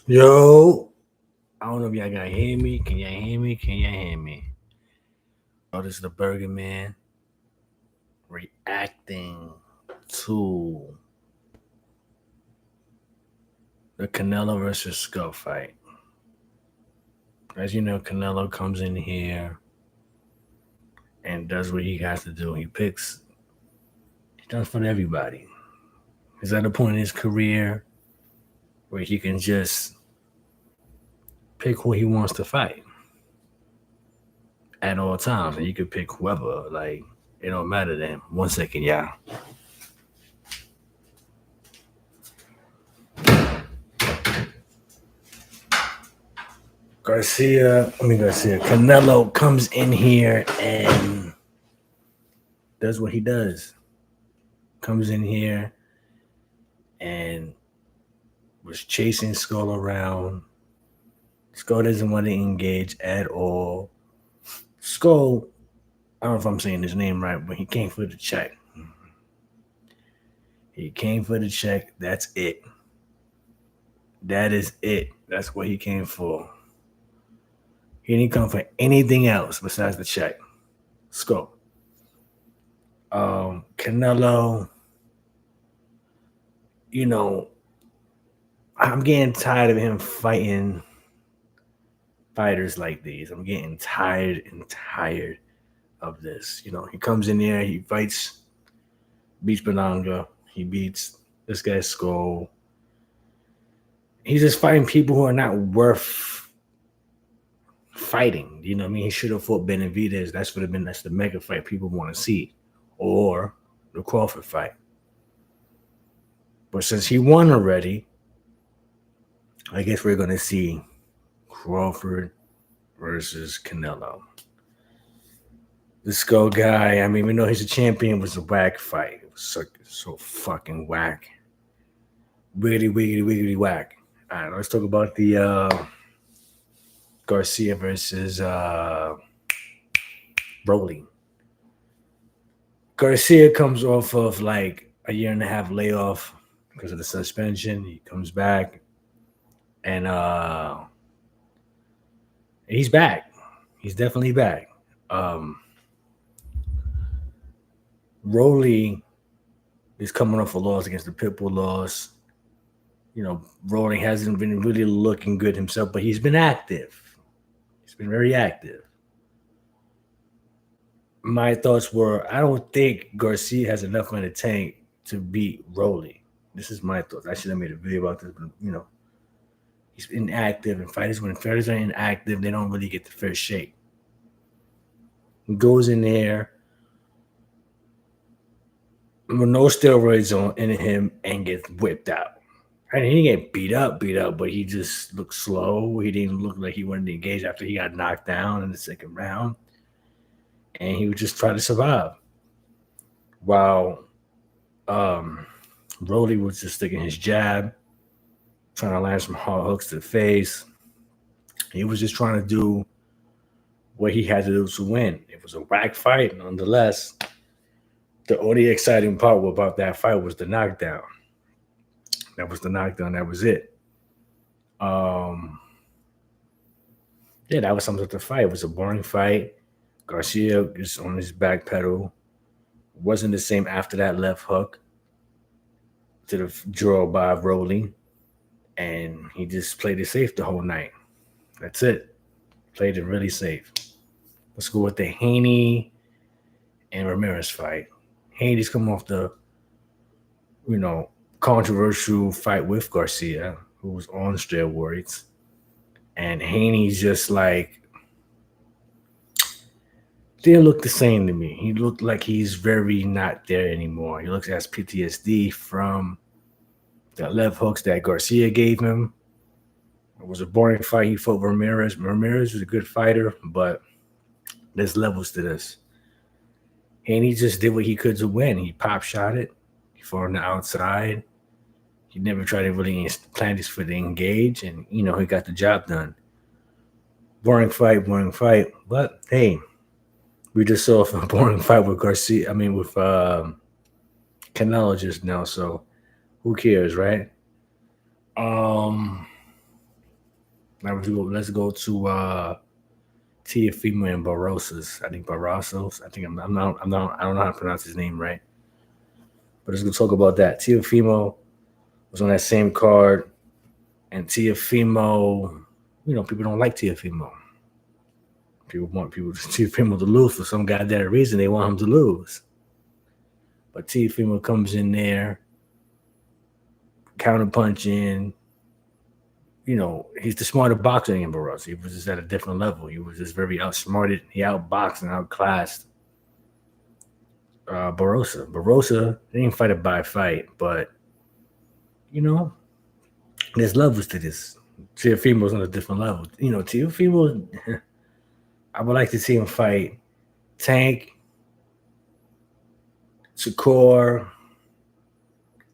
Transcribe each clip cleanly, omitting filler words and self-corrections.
Yo, I don't know if y'all can hear me. Can y'all hear me? Can y'all hear me? Oh, this is the Burger Man reacting to the Canelo versus Scull fight. As you know, Canelo comes in here and does what he has to do. He does for everybody. He's at a point in his career where he can just pick who he wants to fight at all times. And you can pick whoever. Like, it don't matter to him. 1 second, y'all. Canelo comes in here and does what he does. Comes in here and was chasing Skull around. Skull doesn't want to engage at all. Skull, I don't know if I'm saying his name right, but he came for the check. He came for the check. That's it. That is it. That's what he came for. He didn't come for anything else besides the check. Skull. Canelo, you know, I'm getting tired of him fighting fighters like these. I'm getting tired of this. He comes in there, he fights, beats Benanga, he beats this guy's Skull. He's just fighting people who are not worth fighting. You know what I mean? He should have fought Benavidez. That's the mega fight people want to see. Or the Crawford fight. But since he won already, I guess we're gonna see Crawford versus Canelo. The Skull guy, I mean, we know he's a champion, it was a whack fight. It was so fucking whack. Wiggity whack. All right, let's talk about the Garcia versus Broly. Garcia comes off of like a year and a half layoff because of the suspension. He comes back and he's back. He's definitely back. Broly is coming off a loss against the Pitbull loss. Broly hasn't been really looking good himself, but he's been active. He's been very active. My thoughts were, I don't think Garcia has enough in the tank to beat Broly. This is my thoughts. I should have made a video about this, but he's inactive, and when fighters are inactive, they don't really get the fair shake. He goes in there with no steroids in him and gets whipped out. And he didn't get beat up, but he just looked slow. He didn't look like he wanted to engage after he got knocked down in the second round. And he would just try to survive. While Broly was just sticking his jab, trying to land some hard hooks to the face. He was just trying to do what he had to do to win. It was a whack fight, nonetheless. The only exciting part about that fight was the knockdown. That was the knockdown. That was it. Yeah, that was something to the fight. It was a boring fight. Garcia is on his back pedal. Wasn't the same after that left hook to the draw by Broly. And he just played it safe the whole night. That's it. Played it really safe. Let's go with the Haney and Ramirez fight. Haney's come off the, controversial fight with Garcia, who was on steroids. And Haney's just like, didn't look the same to me. He looked like he's very not there anymore. He looks as PTSD from the left hooks that Garcia gave him. It was a boring fight. He fought Ramirez. Ramirez was a good fighter, but there's levels to this. And he just did what he could to win. He pop shot it. He fought on the outside. He never tried to really plant his foot to engage, and he got the job done. Boring fight. But hey, we just saw a boring fight with Garcia. I mean, with Canelo just now. So who cares, right? Now let's go to Teofimo and Barosas. I think Barrosos. I think I don't know how to pronounce his name right. But let's go talk about that. Teofimo was on that same card, and Teofimo, people don't like Teofimo. People want Teofimo to lose for some goddamn reason. They want him to lose. But Teofimo comes in there, counterpunching. He's the smarter boxer than Barroso. He was just at a different level. He was just very outsmarted. He outboxed and outclassed Barroso. Barroso didn't fight a by fight, but there's levels to this. Teofimo's on a different level. Teofimo, I would like to see him fight Tank, Shakur,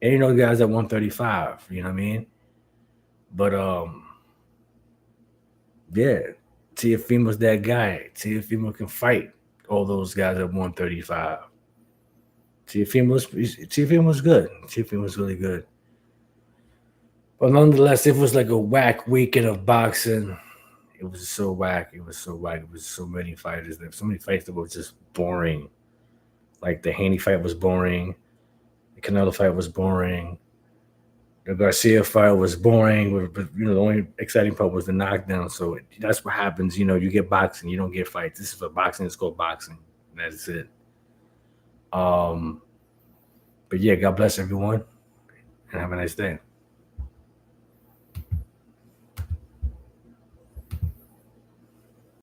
and guys at 135. You know what I mean? But yeah, Teofimo's that guy. Teofimo can fight all those guys at 135. Teofimo's good. Teofimo's really good. But nonetheless, it was like a whack weekend of boxing. It was so whack. It was so whack. It was so many fighters. There were so many fights that were just boring. Like the Haney fight was boring. The Canelo fight was boring. The Garcia fight was boring. But the only exciting part was the knockdown. So that's what happens. You get boxing. You don't get fights. This is what boxing is called boxing. That's it. But yeah, God bless everyone, and have a nice day.